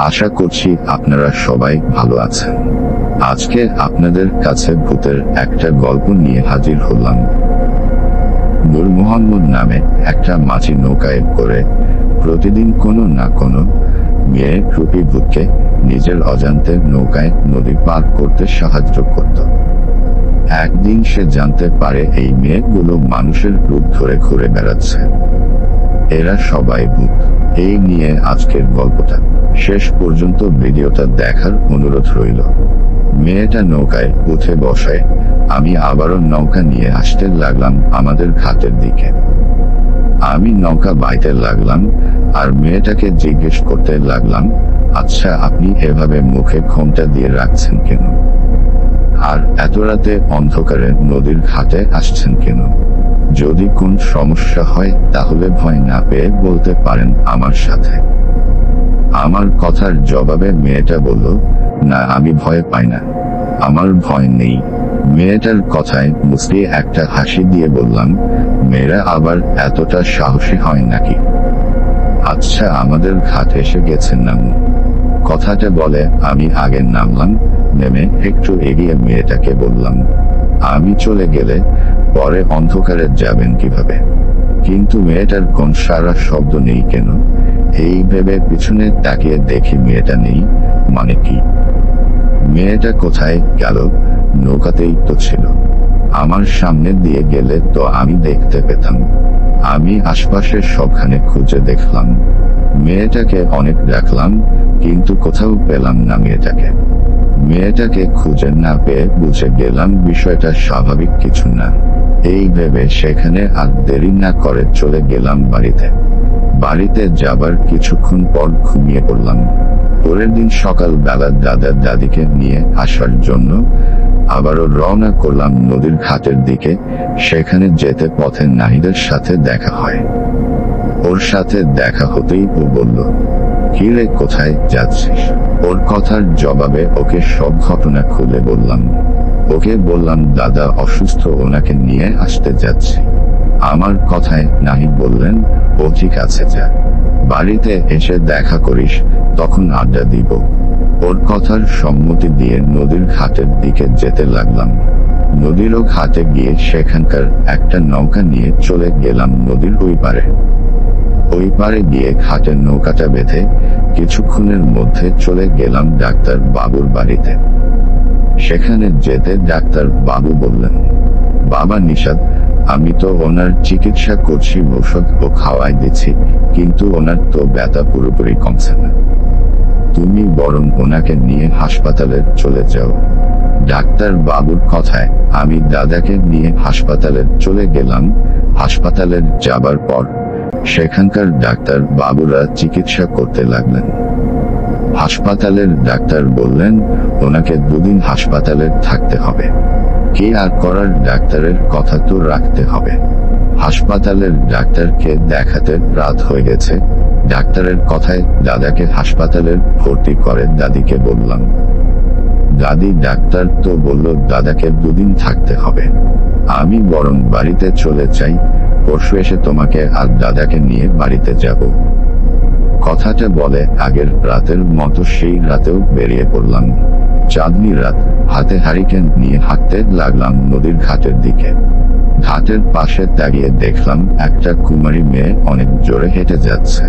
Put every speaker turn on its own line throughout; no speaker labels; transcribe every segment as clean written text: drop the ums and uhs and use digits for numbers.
আশা করছি আপনারা সবাই ভালো আছেন। আজকে আপনাদের কাছে ভূতের একটা গল্প নিয়ে হাজির হলাম। নূর মোহাম্মদ নামে একটা মাঝি নৌকায় করে প্রতিদিন কোনো না কোনো মেয়ে রূপী ভূতকে নিজের অজান্তে নৌকায় নদী পার করতে সাহায্য করত। একদিন সে জানতে পারে এই মেয়েগুলো মানুষের রূপ ধরে ঘুরে বেড়াচ্ছে। এরা সবাই ভূত। এই নিয়ে আজকের গল্পটা। শেষ পর্যন্ত ভিডিওটা দেখার অনুরোধ রইল। মেয়েটা নৌকায় উঠে বসায়, আমি আবারও নৌকা নিয়ে আসতে লাগলাম আমাদের ঘাটের দিকে। আমি নৌকা বাইতে লাগলাম আর মেয়েটাকে জিজ্ঞেস করতে লাগলাম, আচ্ছা আপনি এভাবে মুখে ঘোমটা দিয়ে রাখছেন কেন? আর এত রাতে অন্ধকারে নদীর ঘাটে আসছেন কেন? যদি কোন সমস্যা হয় তাহলে ভয় না পেয়ে বলতে পারেন আমার সাথে। আমার কথার জবাবে মেয়েটা বলল, না আমি ভয় পাই না, আমার ভয় নেই। মেয়েটার কথায় মুচকি একটা হাসি দিয়ে বললাম, মেয়েরা আবার এতটা সাহসী হয় নাকি? আচ্ছা আমাদের ঘাট এসে গেছেন নামুন। কথাটা বলে আমি আগে নামলাম। নেমে একটু এগিয়ে মেয়েটাকে বললাম, আমি চলে গেলে পরে অন্ধকারে যাবেন কিভাবে? কিন্তু মেয়েটার কোন সারা শব্দ নেই কেন? এই ভেবে পিছনে তাকিয়ে দেখি মেয়েটা নেই। মানে কি? মেয়েটা কোথায় গেল? নৌকাতেই তো ছিল। আমার সামনে দিয়ে গেলে তো আমি দেখতে পেতাম। আমি আশপাশের সবখানে খুঁজে দেখলাম। মেয়েটাকে অনেক ডাকলাম, কিন্তু কোথাও পেলাম না মেয়েটাকে। মেয়েটাকে খুঁজে না পেয়ে বুঝে গেলাম বিষয়টা স্বাভাবিক কিছু না। এই ভেবে সেখানে আর দেরি না করে চলে গেলাম বাড়িতে। বাড়িতে যাবার কিছুক্ষণ পর ঘুমিয়ে পড়লাম। পরের দিন সকাল বেলা দাদা দাদিকে নিয়ে আসার জন্য আবারও রওনা করলাম নদীর ঘাটের দিকে। সেখানে যেতে পথে নাহিদের সাথে দেখা হয়। ওর সাথে দেখা হতেই ও বলল, কি রে কোথায় যাচ্ছিস? ওর কথার জবাবে ওকে সব ঘটনা খুলে বললাম। ওকে বললাম দাদা অসুস্থ, ওনাকে নিয়ে আসতে যাচ্ছি। আমার কথায় নাহিদ বললেন, ও ঠিক আছে যা, বাড়িতে এসে দেখা করিস, তখন আড্ডা দিব। ওর কথার সম্মতি দিয়ে নদীর ঘাটের দিকে যেতে লাগলাম। নদীরও ঘাটে গিয়ে সেখানকার একটা নৌকা নিয়ে চলে গেলাম নদীর ওই পারে। ওই পারে গিয়ে ঘাটের নৌকাটা বেঁধে কিছুক্ষণের মধ্যে চলে গেলাম ডাক্তার বাবুর বাড়িতে। সেখানে যেতে ডাক্তার বাবু বললেন, বাবা নিষাদ, আমি তো ওনার চিকিৎসা করছি, ঔষধ ও খাওয়াই দিচ্ছি, কিন্তু ওনার তো ব্যথা পুরোপুরি কমছে না। তুমি বরং ওনাকে নিয়ে হাসপাতালে চলে যাও। ডাক্তার বাবুর কথায় আমি দাদাকে নিয়ে হাসপাতালে চলে গেলাম। হাসপাতালে যাবার পর সেখানকার ডাক্তার বাবুরা চিকিৎসা করতে লাগলেন। হাসপাতালের ডাক্তার বললেন, ওনাকে 2 দিন হাসপাতালে থাকতে হবে। কি আর করার, ডাক্তারের কথা তো রাখতে হবে। হাসপাতালের ডাক্তারকে দেখাতে রাত হয়ে গেছে। ডাক্তারের কথায় দাদাকে হাসপাতালে ভর্তি করে দাদিকে বললাম। দাদি, ডাক্তার তো বলল দাদাকে 2 দিন থাকতে হবে, আমি বরং বাড়িতে চলে যাই, পরশু এসে তোমাকে আর দাদাকে নিয়ে বাড়িতে যাব। কথাটা বলে আগের রাতের মতো সেই রাতেও বেরিয়ে পড়লাম। চাঁদনি রাত, হাতে হারিকেন নিয়ে হাঁটতে লাগলাম নদীর ঘাটের দিকে। ঘাটের পাশে দাঁড়িয়ে দেখলাম একটা কুমারী মেয়ে অনেক জোরে হেঁটে যাচ্ছে।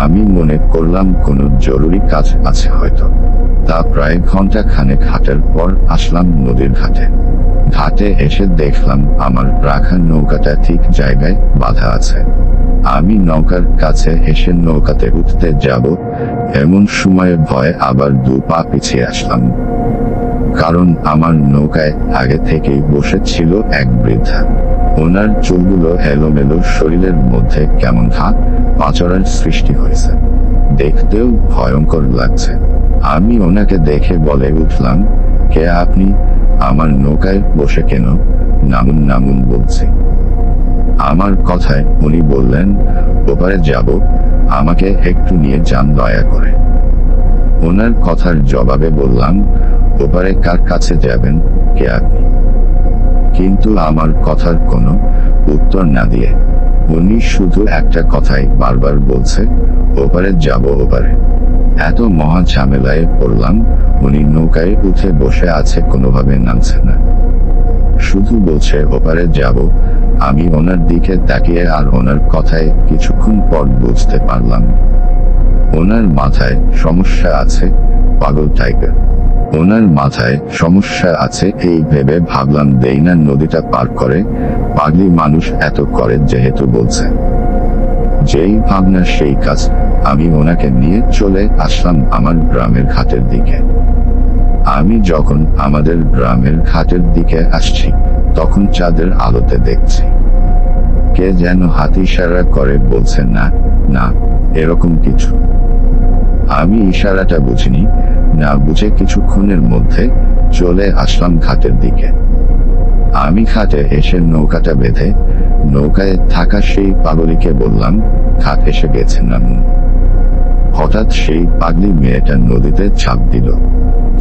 আমি মনে করলাম কোনো জরুরি কাজ আছে হয়তো। তা প্রায় ঘন্টা খানেক হাঁটার পর আসলাম নদীর ঘাটে। ঘাটে এসে দেখলাম আমার রাখা নৌকাটা ঠিক জায়গায় বাঁধা আছে। আমি নৌকার কাছে এসে নৌকাতে উঠতে যাব, এমন সময়ে ভয়ে আবার 2 পা পিছিয়ে আসলাম। কারণ আমার নৌকায় আগে থেকেই বসে ছিল এক বৃদ্ধা। ওনার চুলগুলো এলোমেলো, শরীরের মধ্যে কেমন ঘা পাঁচড়ার সৃষ্টি হয়েছে। দেখতেও ভয়ঙ্কর লাগছে। আমি ওনাকে দেখে বলে উঠলাম, কে আপনি? আমার নৌকায় বসে কেন? নামুন নামুন বলছি। আমার কথায় উনি বললেন, ওপারে যাব, আমাকে একটু নিয়ে যান দয়া করে। ওনার কথার জবাবে বললাম, ওপারে কার কাছে যাবেন, কে আপনি? কিন্তু আমার কথার কোনো উত্তর না দিয়ে উনি শুধু একটা কথাই বারবার বলছে, ওপারে যাব ওপারে। এত মহা ঝামেলায় পড়লাম, উনি নৌকায় উঠে বসে আছে, কোনোভাবে নামছে না, শুধু বলছে ওপারে যাব। আমি ওনার দিকে তাকিয়ে আর ওনার কথায় কিছুক্ষণ পর বুঝতে পারলাম ওনার মাথায় সমস্যা আছে, পাগল টাইপের। ওনার মাথায় সমস্যা আছে এই ভেবে ভাবলাম দেই না নদীটা পার করে, পাগলি মানুষ এত করে যেহেতু বলছে। যেই ভাবনা সেই কাজ, আমি ওনাকে নিয়ে চলে আসলাম আমার গ্রামের ঘাটের দিকে। আমি যখন আমাদের গ্রামের ঘাটের দিকে আসছি, তখন চাঁদের আলোতে দেখছি কে যেন হাত ইশারা করে বলছে না না, এরকম কিছু। আমি ইশারাটা বুঝিনি, না বুঝে কিছুক্ষণের মধ্যে চলে আসলাম ঘাটের দিকে। আমি ঘাটে এসে নৌকাটা বেঁধে নৌকায় থাকা সেই পাগলিকে বললাম, ঘাট এসে গেছে নামুন। হঠাৎ সেই পাগলি মেয়েটা নদীতে ঝাঁপ দিল।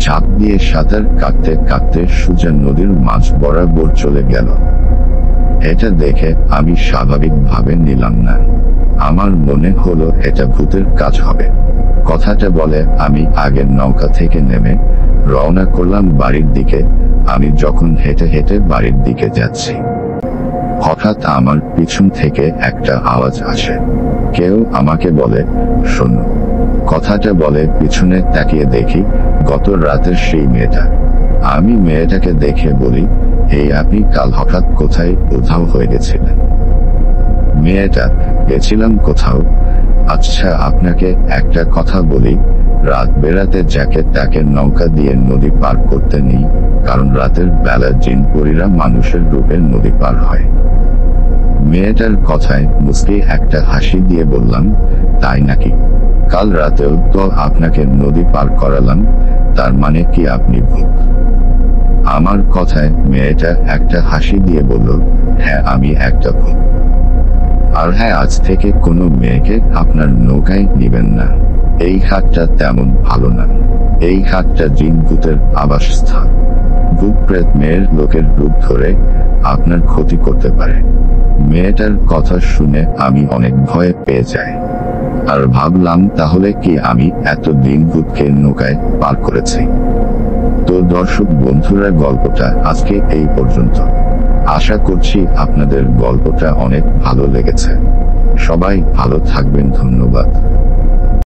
ঝাঁপ দিয়ে সাঁতার কাটতে কাটতে সোজা নদীর মাঝ বরাবর চলে গেল। এটা দেখে আমি স্বাভাবিকভাবে নিলাম না। আমার মনে হলো এটা ভূতের কাজ হবে। কথাটা বলে আমি আগের নৌকা থেকে নেমে রওনা করলাম বাড়ির দিকে। আমি যখন হেঁটে হেঁটে বাড়ির দিকে যাচ্ছি, হঠাৎ আমার পিছন থেকে একটা আওয়াজ আসে। কেউ আমাকে বলে, শোনো। কথাটা বলে পিছনে তাকিয়ে দেখি গত রাতের সেই মেয়েটা। আমি মেয়েটাকে দেখে বলি, এই আপনি কাল হঠাৎ কোথায় উধাও হয়ে গেছিলেন? মেয়েটা, গেছিলাম কোথাও? আচ্ছা আপনাকে একটা কথা বলি, রাত বেড়াতে যাকে তাকে নৌকা দিয়ে নদী পার করতে নেই, কারণ রাতের বেলা জিনপরীরা মানুষের রূপে নদী পার হয়। মেয়েটার কথায় মুচকি একটা হাসি দিয়ে বললাম, তাই নাকি? কাল রাতেও তো আপনাকে নদী পার করালাম, তার মানে কি আপনি ভূত? আমার কথায় মেয়েটা একটা হাসি দিয়ে বলল, হ্যাঁ আমি একটা ভূত। আর হ্যাঁ, আজ থেকে কোনো মেয়েকে আপনার নৌকায় নিবেন না। এই ঘাটটা তেমন ভালো না। এই ঘাটটা জিন ভূতের আবাসস্থল। ভূত প্রেত মেয়ের লোকের রূপ ধরে আপনার ক্ষতি করতে পারে। মেয়েটার কথা শুনে আমি অনেক ভয় পেয়ে যাই। আর ভাবলাম তাহলে কি আমি এতদিন ভূতকে নৌকায় পার করেছি? তো দর্শক বন্ধুরা, গল্পটা আজকে এই পর্যন্ত। আশা করছি আপনাদের গল্পটা অনেক ভালো লেগেছে। সবাই ভালো থাকবেন, ধন্যবাদ।